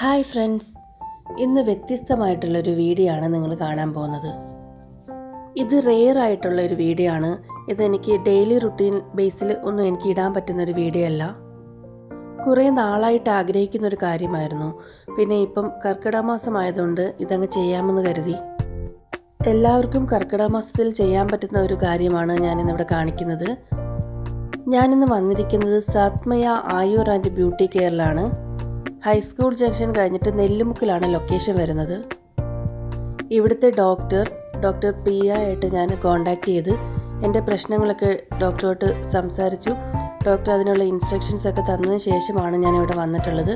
Hi friends, ഇന്ന് വ്യത്യസ്തമായിട്ടുള്ളൊരു video ആണ് നിങ്ങൾ കാണാൻ പോകുന്നത്. ഇത് റെയർ ആയിട്ടുള്ളൊരു വീഡിയോ ആണ്. ഇതെനിക്ക് ഡെയിലി റുട്ടീൻ ബേസിൽ ഒന്നും എനിക്ക് ഇടാൻ പറ്റുന്നൊരു വീഡിയോ അല്ല. കുറേ നാളായിട്ട് ആഗ്രഹിക്കുന്നൊരു കാര്യമായിരുന്നു. പിന്നെ ഇപ്പം കർക്കിടക മാസമായതുകൊണ്ട് ഇതങ്ങ് ചെയ്യാമെന്ന് കരുതി. എല്ലാവർക്കും കർക്കിടക മാസത്തിൽ ചെയ്യാൻ പറ്റുന്ന ഒരു കാര്യമാണ് ഞാനിന്നിവിടെ കാണിക്കുന്നത്. ഞാനിന്ന് വന്നിരിക്കുന്നത് സാത്മയ ആയുർ ആൻഡ് ബ്യൂട്ടി കെയറിലാണ്. ഹൈസ്കൂൾ ജംഗ്ഷൻ കഴിഞ്ഞിട്ട് നെല്ലിമുക്കിലാണ് ലൊക്കേഷൻ വരുന്നത്. ഇവിടുത്തെ ഡോക്ടർ പ്രിയ ആയിട്ട് ഞാൻ കോണ്ടാക്ട് ചെയ്ത് എൻ്റെ പ്രശ്നങ്ങളൊക്കെ ഡോക്ടറോട്ട് സംസാരിച്ചു. ഡോക്ടർ അതിനുള്ള ഇൻസ്ട്രക്ഷൻസ് ഒക്കെ തന്നതിന് ശേഷമാണ് ഞാനിവിടെ വന്നിട്ടുള്ളത്.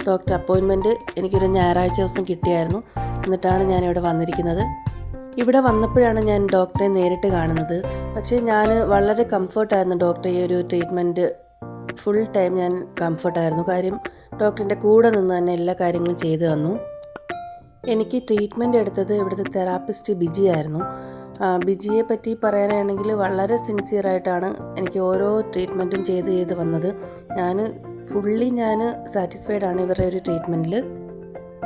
ഡോക്ടർ അപ്പോയിൻമെൻറ്റ് എനിക്കൊരു ഞായറാഴ്ച ദിവസം കിട്ടിയായിരുന്നു. എന്നിട്ടാണ് ഞാനിവിടെ വന്നിരിക്കുന്നത്. ഇവിടെ വന്നപ്പോഴാണ് ഞാൻ ഡോക്ടറെ നേരിട്ട് കാണുന്നത്. പക്ഷേ ഞാൻ വളരെ കംഫർട്ടായിരുന്നു ഡോക്ടറെ ഈ ഒരു ട്രീറ്റ്മെൻറ്റ് ഫുൾ ടൈം ഞാൻ കംഫർട്ടായിരുന്നു. കാര്യം ഡോക്ടറിൻ്റെ കൂടെ നിന്ന് തന്നെ എല്ലാ കാര്യങ്ങളും ചെയ്തു തന്നു. എനിക്ക് ട്രീറ്റ്മെൻറ്റ് എടുത്തത് ഇവിടുത്തെ തെറാപ്പിസ്റ്റ് ബിജി ആയിരുന്നു. ബിജിയെ പറ്റി പറയാനാണെങ്കിൽ വളരെ സിൻസിയറായിട്ടാണ് എനിക്ക് ഓരോ ട്രീറ്റ്മെൻറ്റും ചെയ്ത് വന്നത്. ഫുള്ളി സാറ്റിസ്ഫൈഡ് ആണ് ഇവരുടെ ഒരു ട്രീറ്റ്മെൻറ്റിൽ.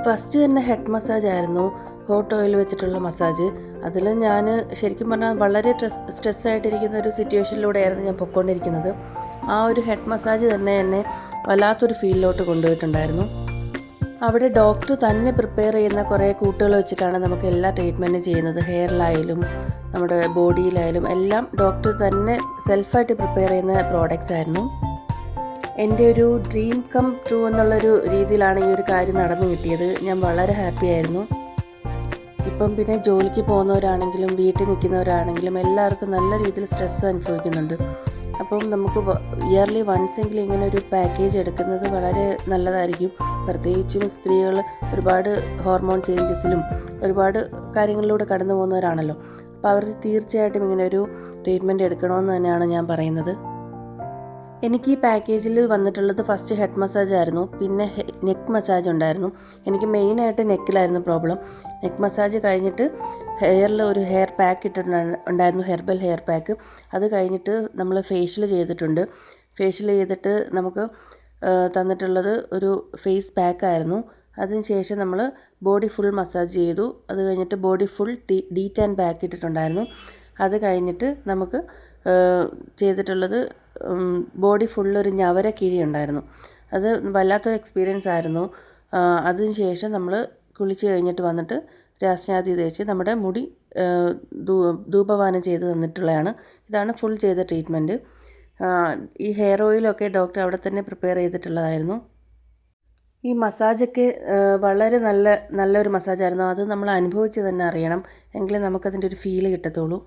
ഫസ്റ്റ് തന്നെ ഹെഡ് മസാജ് ആയിരുന്നു, ഹോട്ട് ഓയിൽ വെച്ചിട്ടുള്ള മസാജ്. അതിൽ ഞാൻ ശരിക്കും പറഞ്ഞാൽ വളരെ സ്ട്രെസ്സായിട്ടിരിക്കുന്ന ഒരു സിറ്റുവേഷനിലൂടെയായിരുന്നു ഞാൻ പൊയ്ക്കൊണ്ടിരിക്കുന്നത്. ആ ഒരു ഹെഡ് മസാജ് തന്നെ എന്നെ വല്ലാത്തൊരു ഫീലിലോട്ട് കൊണ്ടുപോയിട്ടുണ്ടായിരുന്നു. അവിടെ ഡോക്ടർ തന്നെ പ്രിപ്പയർ ചെയ്യുന്ന കുറേ കൂട്ടുകൾ വെച്ചിട്ടാണ് നമുക്ക് എല്ലാ ട്രീറ്റ്മെൻറ്റും ചെയ്യുന്നത്. ഹെയറിലായാലും നമ്മുടെ ബോഡിയിലായാലും എല്ലാം ഡോക്ടർ തന്നെ സെൽഫായിട്ട് പ്രിപ്പയർ ചെയ്യുന്ന പ്രോഡക്റ്റ്സ് ആയിരുന്നു. എൻ്റെ ഒരു ഡ്രീം കം ട്രൂ എന്നുള്ളൊരു രീതിയിലാണ് ഈ ഒരു കാര്യം നടന്നു കിട്ടിയത്. ഞാൻ വളരെ ഹാപ്പി ആയിരുന്നു. ഇപ്പം പിന്നെ ജോലിക്ക് പോകുന്നവരാണെങ്കിലും വീട്ടിൽ നിൽക്കുന്നവരാണെങ്കിലും എല്ലാവർക്കും നല്ല രീതിയിൽ സ്ട്രെസ്സ് അനുഭവിക്കുന്നുണ്ട്. അപ്പം നമുക്ക് ഇയർലി വൺസ് എങ്കിലും ഇങ്ങനെ ഒരു പാക്കേജ് എടുക്കുന്നത് വളരെ നല്ലതായിരിക്കും. പ്രത്യേകിച്ചും സ്ത്രീകൾ ഒരുപാട് ഹോർമോൺ ചേഞ്ചസിലും ഒരുപാട് കാര്യങ്ങളിലൂടെ കടന്നു പോകുന്നവരാണല്ലോ. അപ്പോൾ അവർ തീർച്ചയായിട്ടും ഇങ്ങനെ ഒരു ട്രീറ്റ്മെൻറ്റ് എടുക്കണമെന്ന് തന്നെയാണ് ഞാൻ പറയുന്നത്. എനിക്ക് ഈ പാക്കേജിൽ വന്നിട്ടുള്ളത് ഫസ്റ്റ് ഹെഡ് മസാജ് ആയിരുന്നു, പിന്നെ നെക്ക് മസാജ് ഉണ്ടായിരുന്നു. എനിക്ക് മെയിനായിട്ട് നെക്കിലായിരുന്നു പ്രോബ്ലം. നെക്ക് മസാജ് കഴിഞ്ഞിട്ട് ഹെയറിൽ ഒരു ഹെയർ പാക്ക് ഇട്ടിട്ടുണ്ടായിരുന്നു, ഹെർബൽ ഹെയർ പാക്ക്. അത് കഴിഞ്ഞിട്ട് നമ്മൾ ഫേഷ്യൽ ചെയ്തിട്ടുണ്ട്. ഫേഷ്യൽ ചെയ്തിട്ട് നമുക്ക് തന്നിട്ടുള്ളത് ഒരു ഫേസ് പാക്കായിരുന്നു. അതിനുശേഷം നമ്മൾ ബോഡി ഫുൾ മസാജ് ചെയ്തു. അത് കഴിഞ്ഞിട്ട് ബോഡി ഫുൾ ഡീറ്റാൻ പാക്ക് ഇട്ടിട്ടുണ്ടായിരുന്നു. അത് കഴിഞ്ഞിട്ട് നമുക്ക് ചെയ്തിട്ടുള്ളത് ബോഡി ഫുള്ളൊരു ഞവര കിഴി ഉണ്ടായിരുന്നു. അത് വല്ലാത്തൊരു എക്സ്പീരിയൻസ് ആയിരുന്നു. അതിനുശേഷം നമ്മൾ കുളിച്ച് കഴിഞ്ഞിട്ട് വന്നിട്ട് രാസ്നാദി തേച്ച് നമ്മുടെ മുടി ധൂപപാനം ചെയ്ത് തന്നിട്ടുള്ളതാണ്. ഇതാണ് ഫുൾ ചെയ്ത ട്രീറ്റ്മെൻറ്റ്. ഈ ഹെയർ ഓയിലൊക്കെ ഡോക്ടർ അവിടെ തന്നെ പ്രിപ്പയർ ചെയ്തിട്ടുള്ളതായിരുന്നു. ഈ മസാജൊക്കെ വളരെ നല്ലൊരു മസാജായിരുന്നു. അത് നമ്മൾ അനുഭവിച്ച് തന്നെ അറിയണം, എങ്കിലേ നമുക്കതിൻ്റെ ഒരു ഫീല് കിട്ടത്തുള്ളൂ.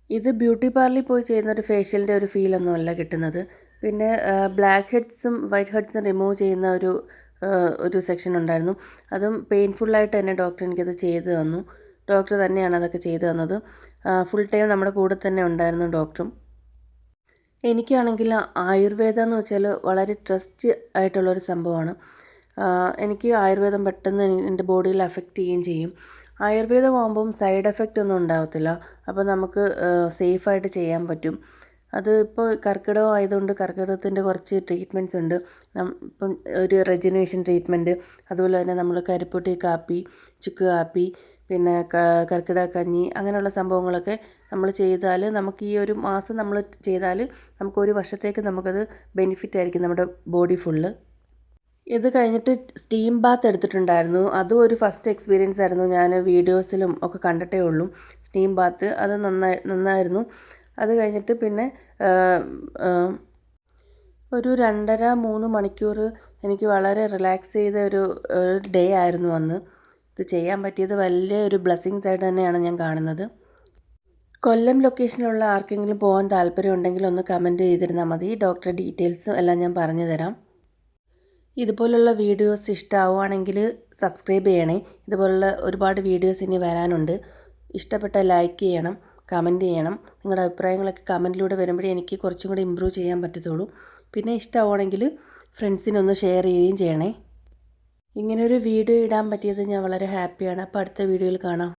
ഇത് ബ്യൂട്ടി പാർലറിൽ പോയി ചെയ്യുന്ന ഒരു ഫേഷ്യലിൻ്റെ ഒരു ഫീലൊന്നുമല്ല കിട്ടുന്നത്. പിന്നെ ബ്ലാക്ക് ഹെഡ്സും വൈറ്റ് ഹെഡ്സും റിമൂവ് ചെയ്യുന്ന ഒരു സെക്ഷൻ ഉണ്ടായിരുന്നു. അതും പെയിൻഫുള്ളായിട്ട് തന്നെ ഡോക്ടർ എനിക്കത് ചെയ്തു തന്നു. ഡോക്ടർ തന്നെയാണ് അതൊക്കെ ചെയ്തു തന്നത്. ഫുൾ ടൈം നമ്മുടെ കൂടെ തന്നെ ഉണ്ടായിരുന്നു ഡോക്ടറും. എനിക്കാണെങ്കിൽ ആയുർവേദം എന്ന് വെച്ചാൽ വളരെ ട്രസ്റ്റ് ആയിട്ടുള്ളൊരു സംഭവമാണ്. എനിക്ക് ആയുർവേദം പെട്ടെന്ന് എൻ്റെ ബോഡിയിൽ അഫക്റ്റ് ചെയ്യുകയും ചെയ്യും. ആയുർവേദമാകുമ്പം സൈഡ് എഫക്റ്റ് ഒന്നും ഉണ്ടാകത്തില്ല. അപ്പോൾ നമുക്ക് സേഫായിട്ട് ചെയ്യാൻ പറ്റും. അത് ഇപ്പോൾ കർക്കിടകം ആയതുകൊണ്ട് കർക്കിടകത്തിൻ്റെ കുറച്ച് ട്രീറ്റ്മെൻറ്റ്സ് ഉണ്ട്. ഇപ്പം ഒരു റെജുനേഷൻ ട്രീറ്റ്മെൻറ്റ്, അതുപോലെ തന്നെ നമ്മൾ കരിപ്പൊട്ടി കാപ്പി, ചുക്ക് കാപ്പി, പിന്നെ കർക്കിടക കഞ്ഞി, അങ്ങനെയുള്ള സംഭവങ്ങളൊക്കെ നമ്മൾ ചെയ്താൽ നമുക്ക് ഈ ഒരു മാസം നമ്മൾ ചെയ്താൽ നമുക്കൊരു വർഷത്തേക്ക് നമുക്കത് ബെനിഫിറ്റ് ആയിരിക്കും നമ്മുടെ ബോഡി ഫുള്ള്. ഇത് കഴിഞ്ഞിട്ട് സ്റ്റീം ബാത്ത് എടുത്തിട്ടുണ്ടായിരുന്നു. അതും ഒരു ഫസ്റ്റ് എക്സ്പീരിയൻസ് ആയിരുന്നു. ഞാൻ വീഡിയോസിലും ഒക്കെ കണ്ടിട്ടേ ഉള്ളൂ സ്റ്റീം ബാത്ത്. അത് നന്നായിരുന്നു. അത് കഴിഞ്ഞിട്ട് പിന്നെ ഒരു 2.5-3 മണിക്കൂർ എനിക്ക് വളരെ റിലാക്സ് ചെയ്ത ഒരു ഡേ ആയിരുന്നു അന്ന്. ഇത് ചെയ്യാൻ പറ്റിയത് വലിയ ഒരു ബ്ലെസ്സിങ്സ് ആയിട്ട് തന്നെയാണ് ഞാൻ കാണുന്നത്. കൊല്ലം ലൊക്കേഷനിലുള്ള ആർക്കെങ്കിലും പോകാൻ താല്പര്യമുണ്ടെങ്കിൽ ഒന്ന് കമൻറ്റ് ചെയ്തിരുന്നാൽ മതി. ഡോക്ടറെ ഡീറ്റെയിൽസും എല്ലാം ഞാൻ പറഞ്ഞു തരാം. ഇതുപോലുള്ള വീഡിയോസ് ഇഷ്ടമാവുകയാണെങ്കിൽ സബ്സ്ക്രൈബ് ചെയ്യണേ. ഇതുപോലുള്ള ഒരുപാട് വീഡിയോസ് ഇനി വരാനുണ്ട്. ഇഷ്ടപ്പെട്ട ലൈക്ക് ചെയ്യണം, കമൻറ്റ് ചെയ്യണം. നിങ്ങളുടെ അഭിപ്രായങ്ങളൊക്കെ കമൻറ്റിലൂടെ വരുമ്പോഴേ എനിക്ക് കുറച്ചും കൂടി ഇമ്പ്രൂവ് ചെയ്യാൻ പറ്റത്തുള്ളൂ. പിന്നെ ഇഷ്ടമാവുകയാണെങ്കിൽ ഫ്രണ്ട്സിനൊന്ന് ഷെയർ ചെയ്യുകയും ചെയ്യണേ. ഇങ്ങനൊരു വീഡിയോ ഇടാൻ പറ്റിയത് ഞാൻ വളരെ ഹാപ്പിയാണ്. അപ്പോൾ അടുത്ത വീഡിയോയിൽ കാണാം.